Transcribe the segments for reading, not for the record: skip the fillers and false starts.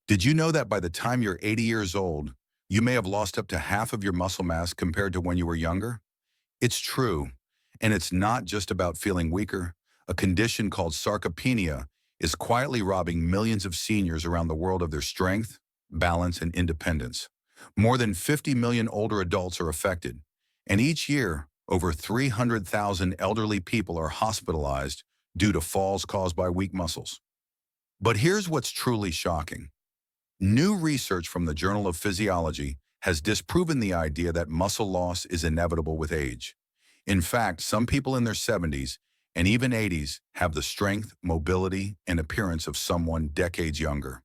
Did you know that by the time you're 80 years old, you may have lost up to half of your muscle mass compared to when you were younger? It's true, and it's not just about feeling weaker. A condition called sarcopenia is quietly robbing millions of seniors around the world of their strength, balance, and independence. More than 50 million older adults are affected, and each year, over 300,000 elderly people are hospitalized due to falls caused by weak muscles. But here's what's truly shocking. New research from the Journal of Physiology has disproven the idea that muscle loss is inevitable with age. In fact, some people in their 70s and even 80s have the strength, mobility, and appearance of someone decades younger,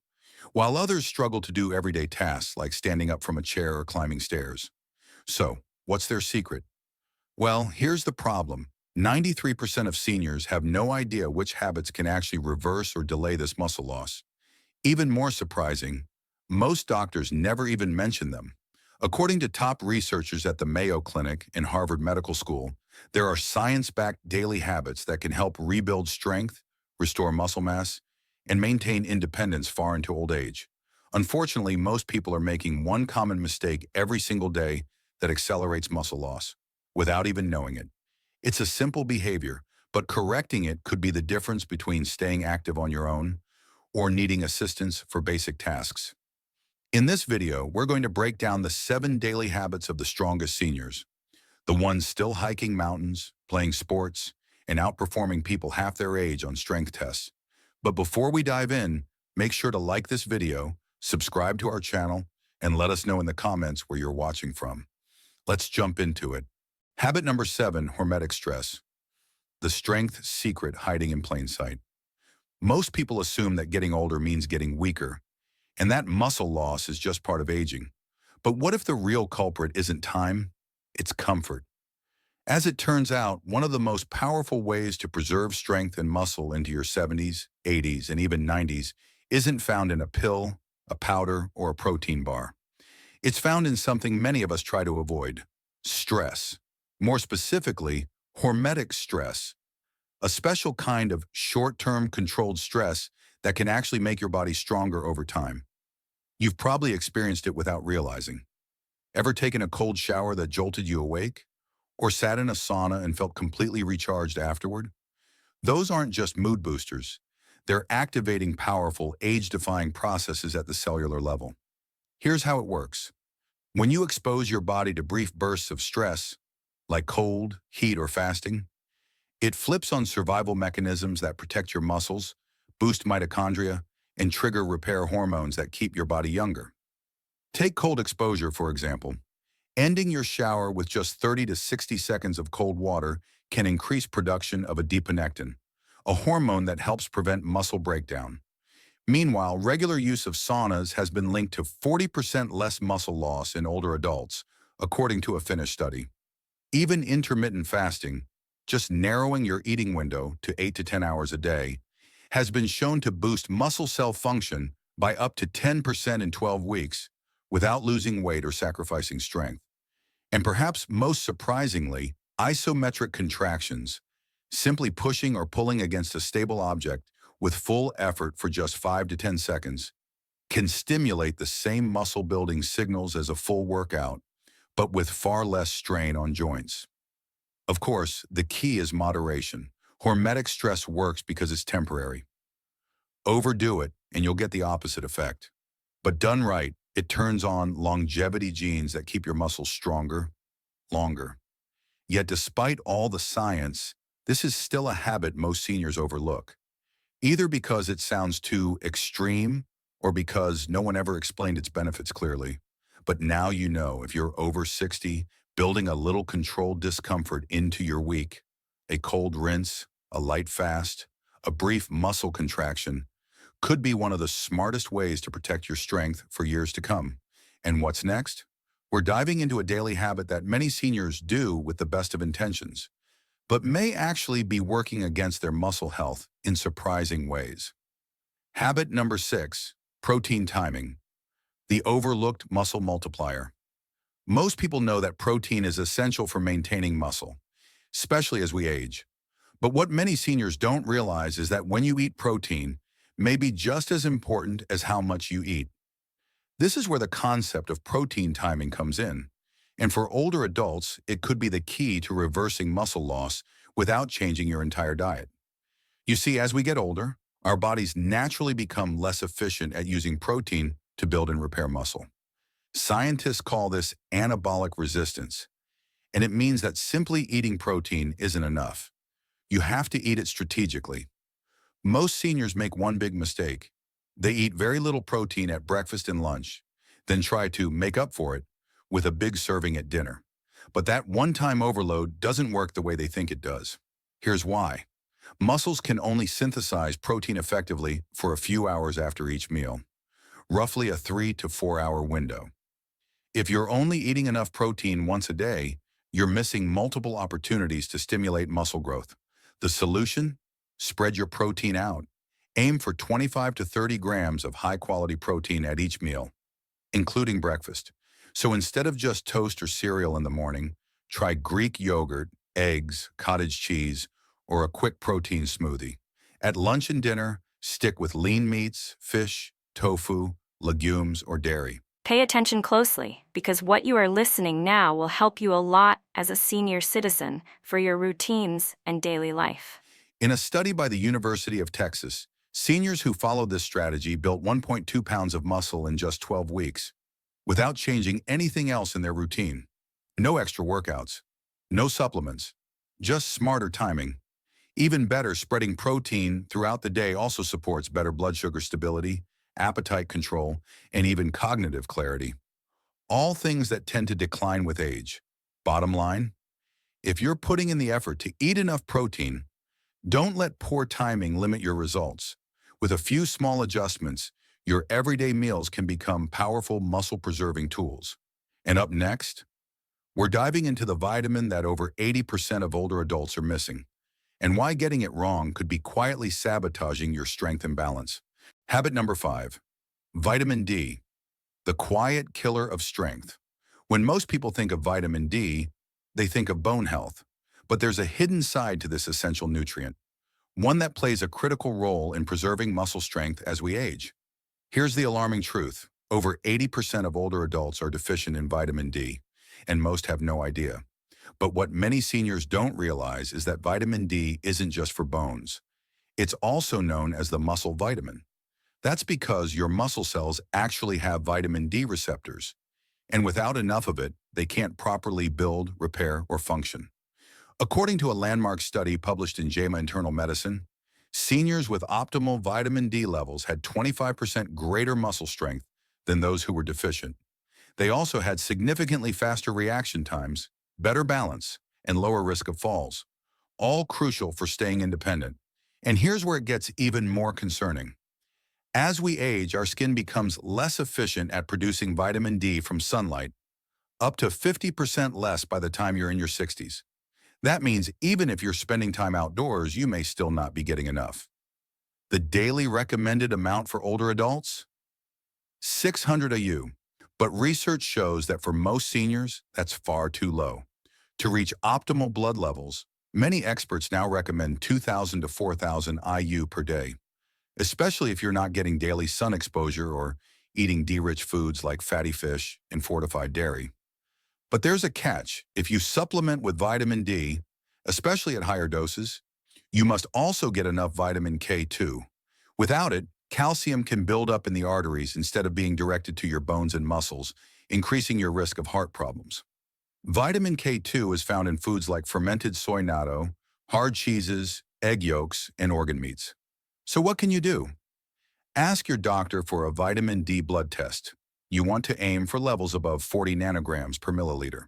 while others struggle to do everyday tasks like standing up from a chair or climbing stairs. So, what's their secret? Well, here's the problem. 93% of seniors have no idea which habits can actually reverse or delay this muscle loss. Even more surprising, most doctors never even mention them. According to top researchers at the Mayo Clinic and Harvard Medical School, there are science-backed daily habits that can help rebuild strength, restore muscle mass, and maintain independence far into old age. Unfortunately, most people are making one common mistake every single day that accelerates muscle loss, without even knowing it. It's a simple behavior, but correcting it could be the difference between staying active on your own or needing assistance for basic tasks. In this video, we're going to break down the 7 daily habits of the strongest seniors, the ones still hiking mountains, playing sports, and outperforming people half their age on strength tests. But before we dive in, make sure to like this video, subscribe to our channel, and let us know in the comments where you're watching from. Let's jump into it. Habit number 7, hormetic stress. The strength secret hiding in plain sight. Most people assume that getting older means getting weaker, and that muscle loss is just part of aging. But what if the real culprit isn't time? It's comfort. As it turns out, one of the most powerful ways to preserve strength and muscle into your 70s, 80s, and even 90s isn't found in a pill, a powder, or a protein bar. It's found in something many of us try to avoid: stress. More specifically, hormetic stress, a special kind of short-term controlled stress that can actually make your body stronger over time. You've probably experienced it without realizing. Ever taken a cold shower that jolted you awake? Or sat in a sauna and felt completely recharged afterward? Those aren't just mood boosters. They're activating powerful, age-defying processes at the cellular level. Here's how it works. When you expose your body to brief bursts of stress, like cold, heat, or fasting, it flips on survival mechanisms that protect your muscles, boost mitochondria, and trigger repair hormones that keep your body younger. Take cold exposure, for example. Ending your shower with just 30 to 60 seconds of cold water can increase production of adiponectin, a hormone that helps prevent muscle breakdown. Meanwhile, regular use of saunas has been linked to 40% less muscle loss in older adults, according to a Finnish study. Even intermittent fasting, just narrowing your eating window to 8 to 10 hours a day, has been shown to boost muscle cell function by up to 10% in 12 weeks without losing weight or sacrificing strength. And perhaps most surprisingly, isometric contractions, simply pushing or pulling against a stable object with full effort for just 5 to 10 seconds, can stimulate the same muscle-building signals as a full workout, but with far less strain on joints. Of course, the key is moderation. Hormetic stress works because it's temporary. Overdo it, and you'll get the opposite effect. But done right, it turns on longevity genes that keep your muscles stronger, longer. Yet despite all the science, this is still a habit most seniors overlook, either because it sounds too extreme or because no one ever explained its benefits clearly. But now you know, if you're over 60, building a little controlled discomfort into your week, a cold rinse, a light fast, a brief muscle contraction, could be one of the smartest ways to protect your strength for years to come. And what's next? We're diving into a daily habit that many seniors do with the best of intentions, but may actually be working against their muscle health in surprising ways. Habit number 6, protein timing, the overlooked muscle multiplier. Most people know that protein is essential for maintaining muscle, especially as we age. But what many seniors don't realize is that when you eat protein, may be just as important as how much you eat. This is where the concept of protein timing comes in. And for older adults, it could be the key to reversing muscle loss without changing your entire diet. You see, as we get older, our bodies naturally become less efficient at using protein to build and repair muscle. Scientists call this anabolic resistance, and it means that simply eating protein isn't enough. You have to eat it strategically. Most seniors make one big mistake. They eat very little protein at breakfast and lunch, then try to make up for it with a big serving at dinner. But that one-time overload doesn't work the way they think it does. Here's why. Muscles can only synthesize protein effectively for a few hours after each meal, roughly a 3 to 4 hour window. If you're only eating enough protein once a day, you're missing multiple opportunities to stimulate muscle growth. The solution? Spread your protein out. Aim for 25 to 30 grams of high-quality protein at each meal, including breakfast. So instead of just toast or cereal in the morning, try Greek yogurt, eggs, cottage cheese, or a quick protein smoothie. At lunch and dinner, stick with lean meats, fish, tofu, legumes, or dairy. Pay attention closely, because what you are listening now will help you a lot as a senior citizen for your routines and daily life. In a study by the University of Texas, seniors who followed this strategy built 1.2 pounds of muscle in just 12 weeks, without changing anything else in their routine. No extra workouts, no supplements, just smarter timing. Even better, spreading protein throughout the day also supports better blood sugar stability, appetite control, and even cognitive clarity. All things that tend to decline with age. Bottom line, if you're putting in the effort to eat enough protein, don't let poor timing limit your results. With a few small adjustments, your everyday meals can become powerful muscle-preserving tools. And up next, we're diving into the vitamin that over 80% of older adults are missing, and why getting it wrong could be quietly sabotaging your strength and balance. Habit number 5, vitamin D, the quiet killer of strength. When most people think of vitamin D, they think of bone health. But there's a hidden side to this essential nutrient, one that plays a critical role in preserving muscle strength as we age. Here's the alarming truth. Over 80% of older adults are deficient in vitamin D, and most have no idea. But what many seniors don't realize is that vitamin D isn't just for bones. It's also known as the muscle vitamin. That's because your muscle cells actually have vitamin D receptors, and without enough of it, they can't properly build, repair, or function. According to a landmark study published in JAMA Internal Medicine, seniors with optimal vitamin D levels had 25% greater muscle strength than those who were deficient. They also had significantly faster reaction times, better balance, and lower risk of falls, all crucial for staying independent. And here's where it gets even more concerning. As we age, our skin becomes less efficient at producing vitamin D from sunlight, up to 50% less by the time you're in your 60s. That means even if you're spending time outdoors, you may still not be getting enough. The daily recommended amount for older adults? 600 IU. But research shows that for most seniors, that's far too low. To reach optimal blood levels, many experts now recommend 2,000 to 4,000 IU per day, especially if you're not getting daily sun exposure or eating D-rich foods like fatty fish and fortified dairy. But there's a catch. If you supplement with vitamin D, especially at higher doses, you must also get enough vitamin K2. Without it, calcium can build up in the arteries instead of being directed to your bones and muscles, increasing your risk of heart problems. Vitamin K2 is found in foods like fermented soy natto, hard cheeses, egg yolks, and organ meats. So what can you do? Ask your doctor for a vitamin D blood test. You want to aim for levels above 40 nanograms per milliliter.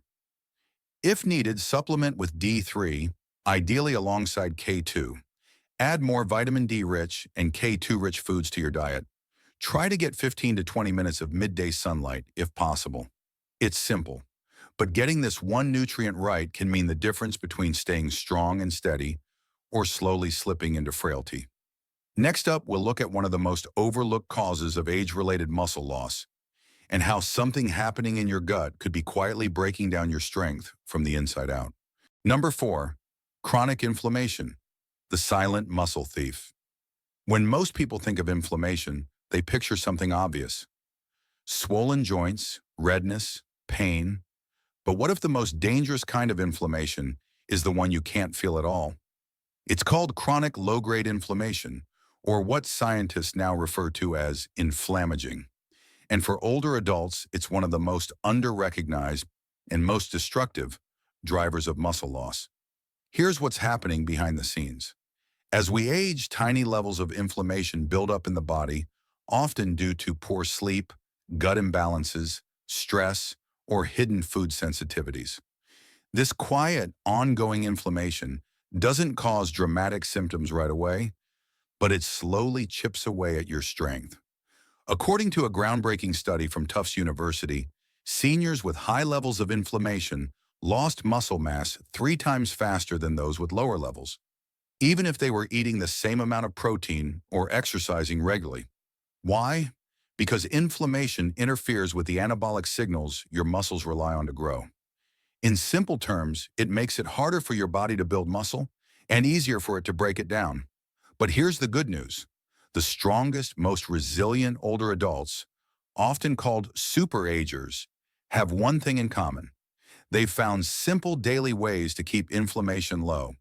If needed, supplement with D3, ideally alongside K2. Add more vitamin D-rich and K2-rich foods to your diet. Try to get 15 to 20 minutes of midday sunlight, if possible. It's simple, but getting this one nutrient right can mean the difference between staying strong and steady or slowly slipping into frailty. Next up, we'll look at one of the most overlooked causes of age-related muscle loss, and how something happening in your gut could be quietly breaking down your strength from the inside out. Number 4, chronic inflammation, the silent muscle thief. When most people think of inflammation, they picture something obvious. swollen joints, redness, pain. But what if the most dangerous kind of inflammation is the one you can't feel at all? It's called chronic low-grade inflammation, or what scientists now refer to as inflammaging. And for older adults, it's one of the most under-recognized and most destructive drivers of muscle loss. Here's what's happening behind the scenes. As we age, tiny levels of inflammation build up in the body, often due to poor sleep, gut imbalances, stress, or hidden food sensitivities. This quiet, ongoing inflammation doesn't cause dramatic symptoms right away, but it slowly chips away at your strength. According to a groundbreaking study from Tufts University, seniors with high levels of inflammation lost muscle mass 3 times faster than those with lower levels, even if they were eating the same amount of protein or exercising regularly. Why? Because inflammation interferes with the anabolic signals your muscles rely on to grow. In simple terms, it makes it harder for your body to build muscle and easier for it to break it down. But here's the good news. The strongest, most resilient older adults, often called superagers, have one thing in common. They've found simple daily ways to keep inflammation low.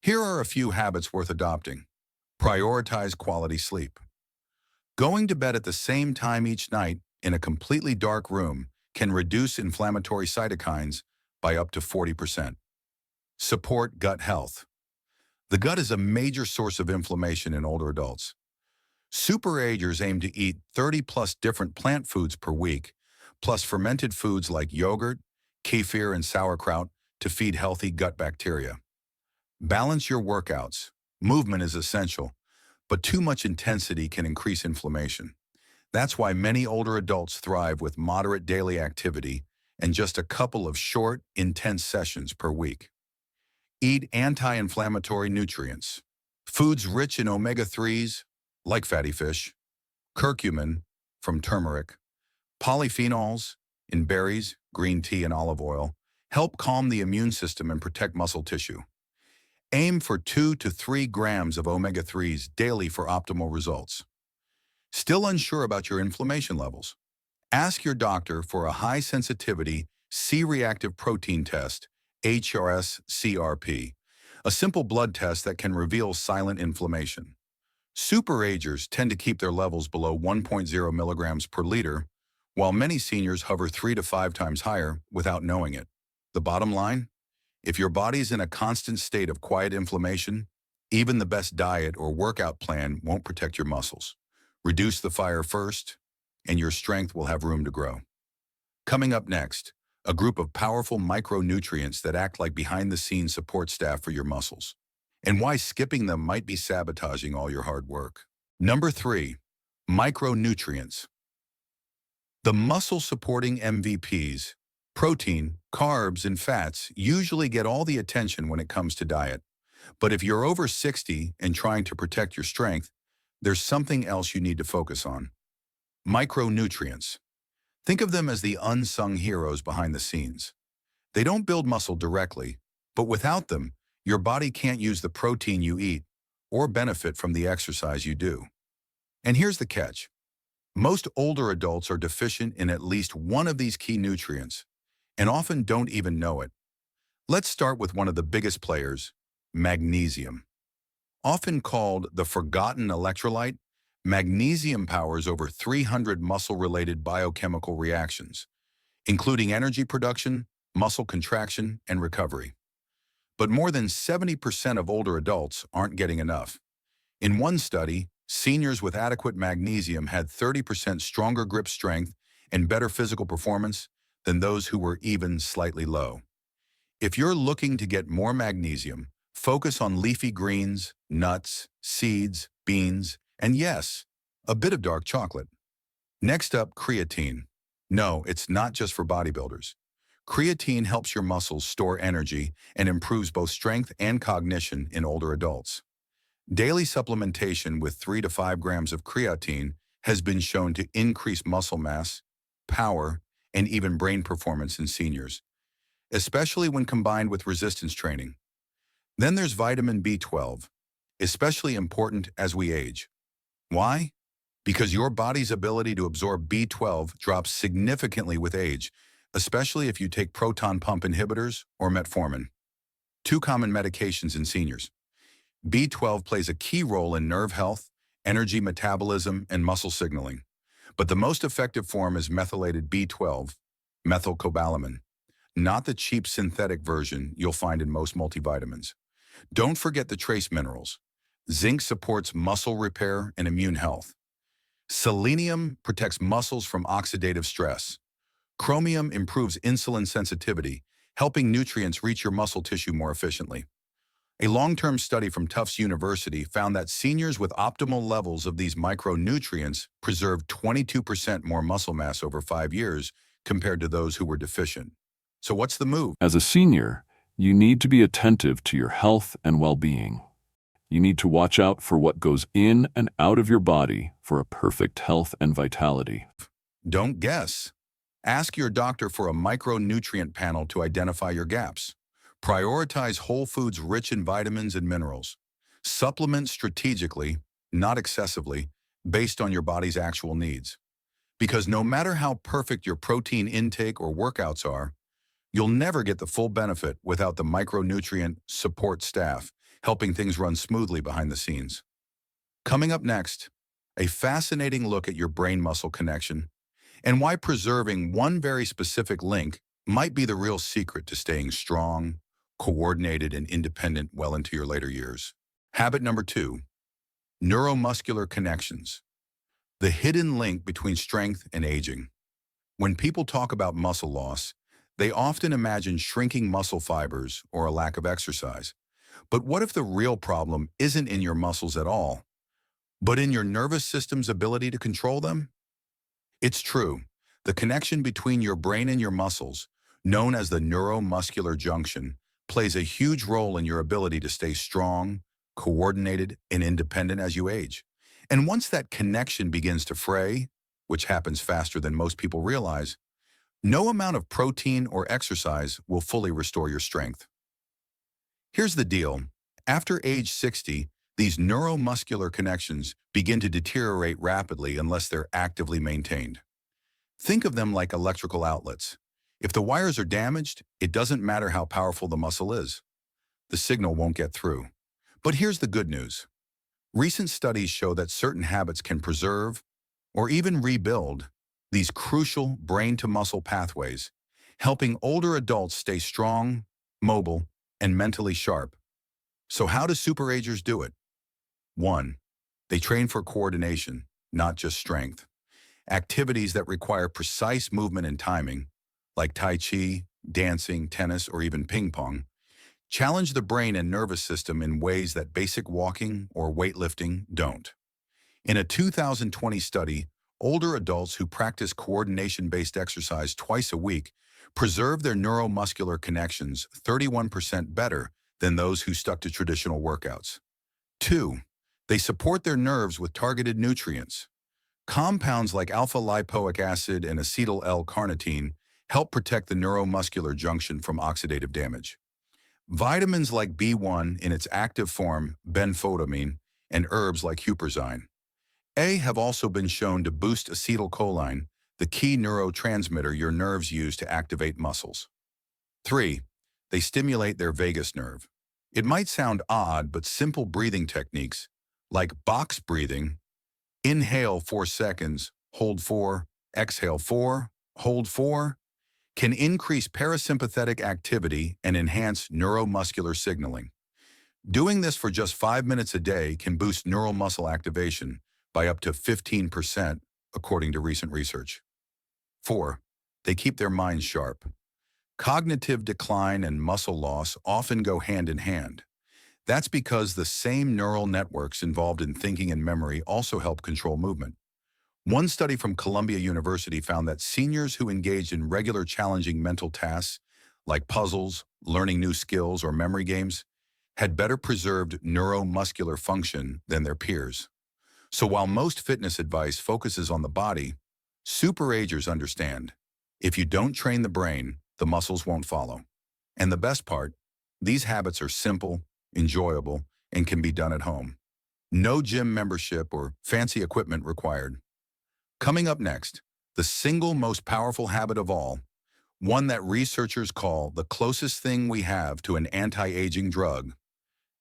Here are a few habits worth adopting. Prioritize quality sleep. Going to bed at the same time each night in a completely dark room can reduce inflammatory cytokines by up to 40%. Support gut health. The gut is a major source of inflammation in older adults. Superagers aim to eat 30+ different plant foods per week, plus fermented foods like yogurt, kefir, and sauerkraut to feed healthy gut bacteria. Balance your workouts. Movement is essential, but too much intensity can increase inflammation. That's why many older adults thrive with moderate daily activity and just a couple of short, intense sessions per week. Eat anti-inflammatory nutrients. Foods rich in omega-3s, like fatty fish, curcumin from turmeric, polyphenols in berries, green tea, and olive oil help calm the immune system and protect muscle tissue. Aim for 2 to 3 grams of omega-3s daily for optimal results. Still unsure about your inflammation levels? Ask your doctor for a high-sensitivity C-reactive protein test, HRS-CRP, a simple blood test that can reveal silent inflammation. Superagers tend to keep their levels below 1.0 milligrams per liter, while many seniors hover 3 to 5 times higher without knowing it. The bottom line? If your body's in a constant state of quiet inflammation, even the best diet or workout plan won't protect your muscles. Reduce the fire first, and your strength will have room to grow. Coming up next, a group of powerful micronutrients that act like behind-the-scenes support staff for your muscles, and why skipping them might be sabotaging all your hard work. Number 3, micronutrients. The muscle-supporting MVPs, protein, carbs, and fats, usually get all the attention when it comes to diet. But if you're over 60 and trying to protect your strength, there's something else you need to focus on. Micronutrients. Think of them as the unsung heroes behind the scenes. They don't build muscle directly, but without them, your body can't use the protein you eat or benefit from the exercise you do. And here's the catch. Most older adults are deficient in at least one of these key nutrients, and often don't even know it. Let's start with one of the biggest players, magnesium. Often called the forgotten electrolyte, magnesium powers over 300 muscle-related biochemical reactions, including energy production, muscle contraction, and recovery. But more than 70% of older adults aren't getting enough. In one study, seniors with adequate magnesium had 30% stronger grip strength and better physical performance than those who were even slightly low. If you're looking to get more magnesium, focus on leafy greens, nuts, seeds, beans, and yes, a bit of dark chocolate. Next up, creatine. No, it's not just for bodybuilders. Creatine helps your muscles store energy and improves both strength and cognition in older adults. Daily supplementation with 3 to 5 grams of creatine has been shown to increase muscle mass, power, and even brain performance in seniors, especially when combined with resistance training. Then there's vitamin B12, especially important as we age. Why? because your body's ability to absorb B12 drops significantly with age, especially if you take proton pump inhibitors or metformin, two common medications in seniors. B12 plays a key role in nerve health, energy metabolism, and muscle signaling. But the most effective form is methylated B12, methylcobalamin, not the cheap synthetic version you'll find in most multivitamins. Don't forget the trace minerals. Zinc supports muscle repair and immune health. Selenium protects muscles from oxidative stress. Chromium improves insulin sensitivity, helping nutrients reach your muscle tissue more efficiently. A long-term study from Tufts University found that seniors with optimal levels of these micronutrients preserved 22% more muscle mass over 5 years compared to those who were deficient. So what's the move? As a senior, you need to be attentive to your health and well-being. You need to watch out for what goes in and out of your body for a perfect health and vitality. Don't guess. Ask your doctor for a micronutrient panel to identify your gaps. Prioritize whole foods rich in vitamins and minerals. Supplement strategically, not excessively, based on your body's actual needs. Because no matter how perfect your protein intake or workouts are, you'll never get the full benefit without the micronutrient support staff, helping things run smoothly behind the scenes. Coming up next, a fascinating look at your brain-muscle connection and why preserving one very specific link might be the real secret to staying strong, coordinated, and independent well into your later years. Habit number 2, neuromuscular connections, the hidden link between strength and aging. When people talk about muscle loss, they often imagine shrinking muscle fibers or a lack of exercise. But what if the real problem isn't in your muscles at all, but in your nervous system's ability to control them? It's true. The connection between your brain and your muscles, known as the neuromuscular junction, plays a huge role in your ability to stay strong, coordinated, and independent as you age. And once that connection begins to fray, which happens faster than most people realize, no amount of protein or exercise will fully restore your strength. Here's the deal. After age 60, these neuromuscular connections begin to deteriorate rapidly unless they're actively maintained. Think of them like electrical outlets. If the wires are damaged, it doesn't matter how powerful the muscle is. The signal won't get through. But here's the good news. Recent studies show that certain habits can preserve, or even rebuild, these crucial brain-to-muscle pathways, helping older adults stay strong, mobile, and mentally sharp. So how do superagers do it? 1. They train for coordination, not just strength. Activities that require precise movement and timing, like Tai Chi, dancing, tennis, or even ping pong, challenge the brain and nervous system in ways that basic walking or weightlifting don't. In a 2020 study, older adults who practice coordination-based exercise twice a week preserve their neuromuscular connections 31% better than those who stuck to traditional workouts. 2. They support their nerves with targeted nutrients. Compounds like alpha-lipoic acid and acetyl L-carnitine help protect the neuromuscular junction from oxidative damage. Vitamins like B1 in its active form, benfotiamine, and herbs like huperzine A have also been shown to boost acetylcholine, the key neurotransmitter your nerves use to activate muscles. 3. They stimulate their vagus nerve. It might sound odd, but simple breathing techniques, like box breathing, inhale 4 seconds, hold 4, exhale 4, hold 4, can increase parasympathetic activity and enhance neuromuscular signaling. Doing this for just 5 minutes a day can boost neural muscle activation by up to 15%, according to recent research. 4. They keep their minds sharp. Cognitive decline and muscle loss often go hand in hand. That's because the same neural networks involved in thinking and memory also help control movement. One study from Columbia University found that seniors who engaged in regular challenging mental tasks, like puzzles, learning new skills, or memory games, had better preserved neuromuscular function than their peers. So while most fitness advice focuses on the body, superagers understand, if you don't train the brain, the muscles won't follow. And the best part, these habits are simple, enjoyable, and can be done at home. No gym membership or fancy equipment required. Coming up next, the single most powerful habit of all, one that researchers call the closest thing we have to an anti-aging drug,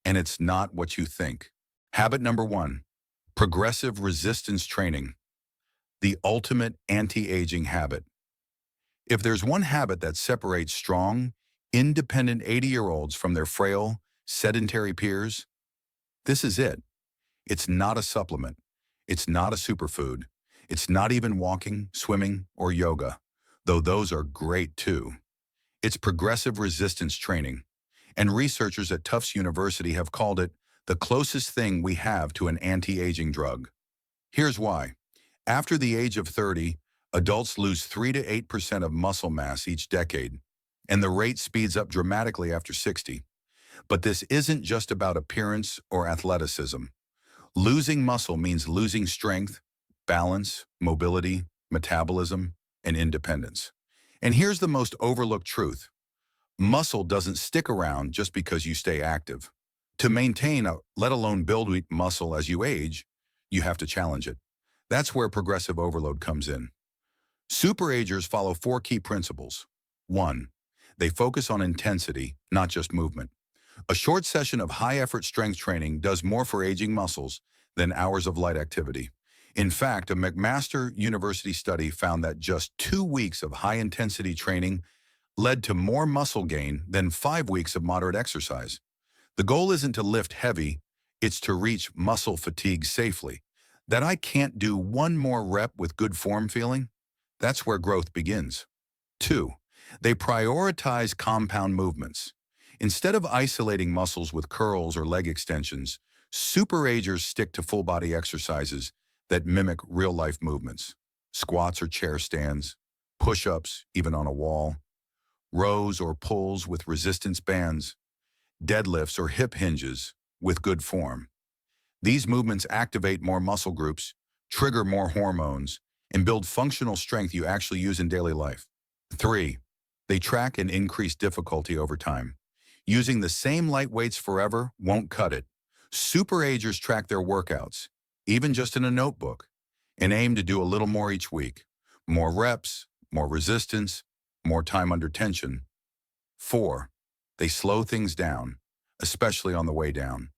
and it's not what you think. Habit number 1, progressive resistance training, the ultimate anti-aging habit. If there's one habit that separates strong, independent 80-year-olds from their frail, sedentary peers, this is it. It's not a supplement. It's not a superfood. It's not even walking, swimming, or yoga, though those are great too. It's progressive resistance training, and researchers at Tufts University have called it the closest thing we have to an anti-aging drug. Here's why. After the age of 30, adults lose 3 to 8% of muscle mass each decade, and the rate speeds up dramatically after 60. But this isn't just about appearance or athleticism. Losing muscle means losing strength, balance, mobility, metabolism, and independence. And here's the most overlooked truth. Muscle doesn't stick around just because you stay active. To maintain, let alone build muscle as you age, you have to challenge it. That's where progressive overload comes in. Superagers follow 4 key principles. 1. They focus on intensity, not just movement. A short session of high-effort strength training does more for aging muscles than hours of light activity. In fact, a McMaster University study found that just 2 weeks of high-intensity training led to more muscle gain than 5 weeks of moderate exercise. The goal isn't to lift heavy, it's to reach muscle fatigue safely. That I can't do one more rep with good form feeling, that's where growth begins. 2. They prioritize compound movements. Instead of isolating muscles with curls or leg extensions, superagers stick to full-body exercises that mimic real-life movements. Squats or chair stands, push-ups, even on a wall, rows or pulls with resistance bands, deadlifts or hip hinges with good form. These movements activate more muscle groups, trigger more hormones, and build functional strength you actually use in daily life. 3. They track and increase difficulty over time. Using the same light weights forever won't cut it. Superagers track their workouts, even just in a notebook, and aim to do a little more each week. More reps, more resistance, more time under tension. 4. They slow things down, especially on the way down.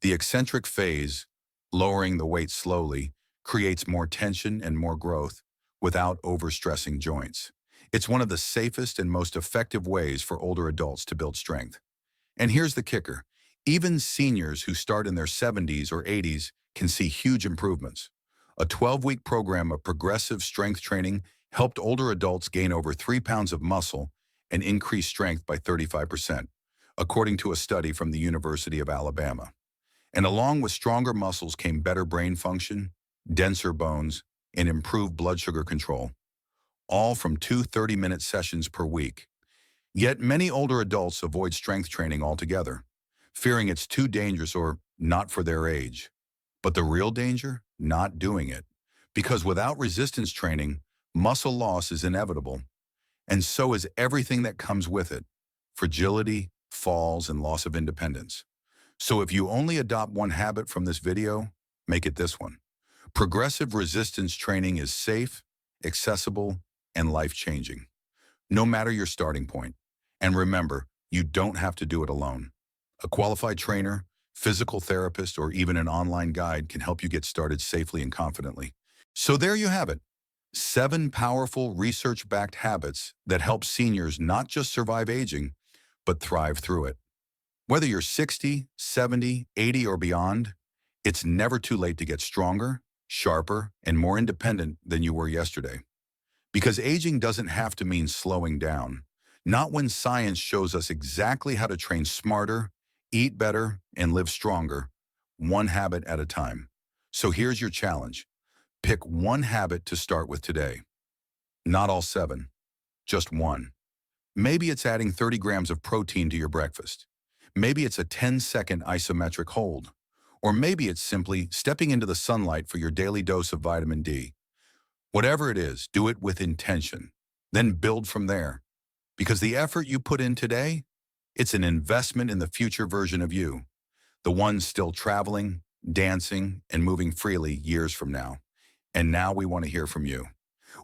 The eccentric phase, lowering the weight slowly, creates more tension and more growth without overstressing joints. It's one of the safest and most effective ways for older adults to build strength. And here's the kicker. Even seniors who start in their 70s or 80s can see huge improvements. A 12-week program of progressive strength training helped older adults gain over 3 pounds of muscle and increase strength by 35%, according to a study from the University of Alabama. And along with stronger muscles came better brain function, denser bones, and improved blood sugar control, all from 2 30-minute sessions per week. Yet many older adults avoid strength training altogether, fearing it's too dangerous or not for their age. But the real danger? Not doing it. Because without resistance training, muscle loss is inevitable. And so is everything that comes with it: fragility, falls, and loss of independence. So if you only adopt one habit from this video, make it this one. Progressive resistance training is safe, accessible, and life-changing, no matter your starting point. And remember, you don't have to do it alone. A qualified trainer, physical therapist, or even an online guide can help you get started safely and confidently. So there you have it. 7 powerful research-backed habits that help seniors not just survive aging, but thrive through it. Whether you're 60, 70, 80, or beyond, it's never too late to get stronger, sharper, and more independent than you were yesterday. Because aging doesn't have to mean slowing down. Not when science shows us exactly how to train smarter, eat better, and live stronger, one habit at a time. So here's your challenge. Pick one habit to start with today. Not all 7, just one. Maybe it's adding 30 grams of protein to your breakfast. Maybe it's a 10-second isometric hold. Or maybe it's simply stepping into the sunlight for your daily dose of vitamin D. Whatever it is, do it with intention. Then build from there. Because the effort you put in today, it's an investment in the future version of you. The one still traveling, dancing, and moving freely years from now. And now we want to hear from you.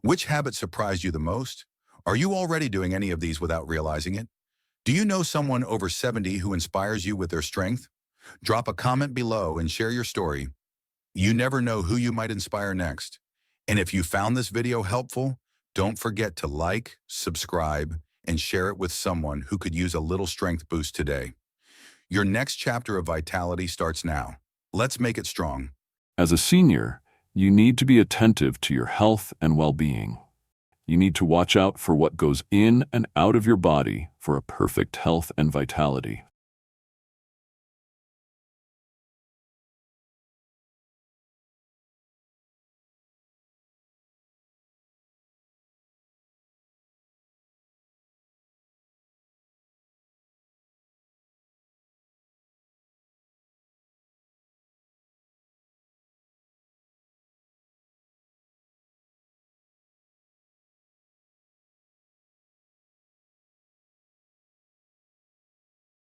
Which habit surprised you the most? Are you already doing any of these without realizing it? Do you know someone over 70 who inspires you with their strength? Drop a comment below and share your story. You never know who you might inspire next. And if you found this video helpful, don't forget to like, subscribe, and share it with someone who could use a little strength boost today. Your next chapter of vitality starts now. Let's make it strong. As a senior, you need to be attentive to your health and well-being. You need to watch out for what goes in and out of your body for a perfect health and vitality.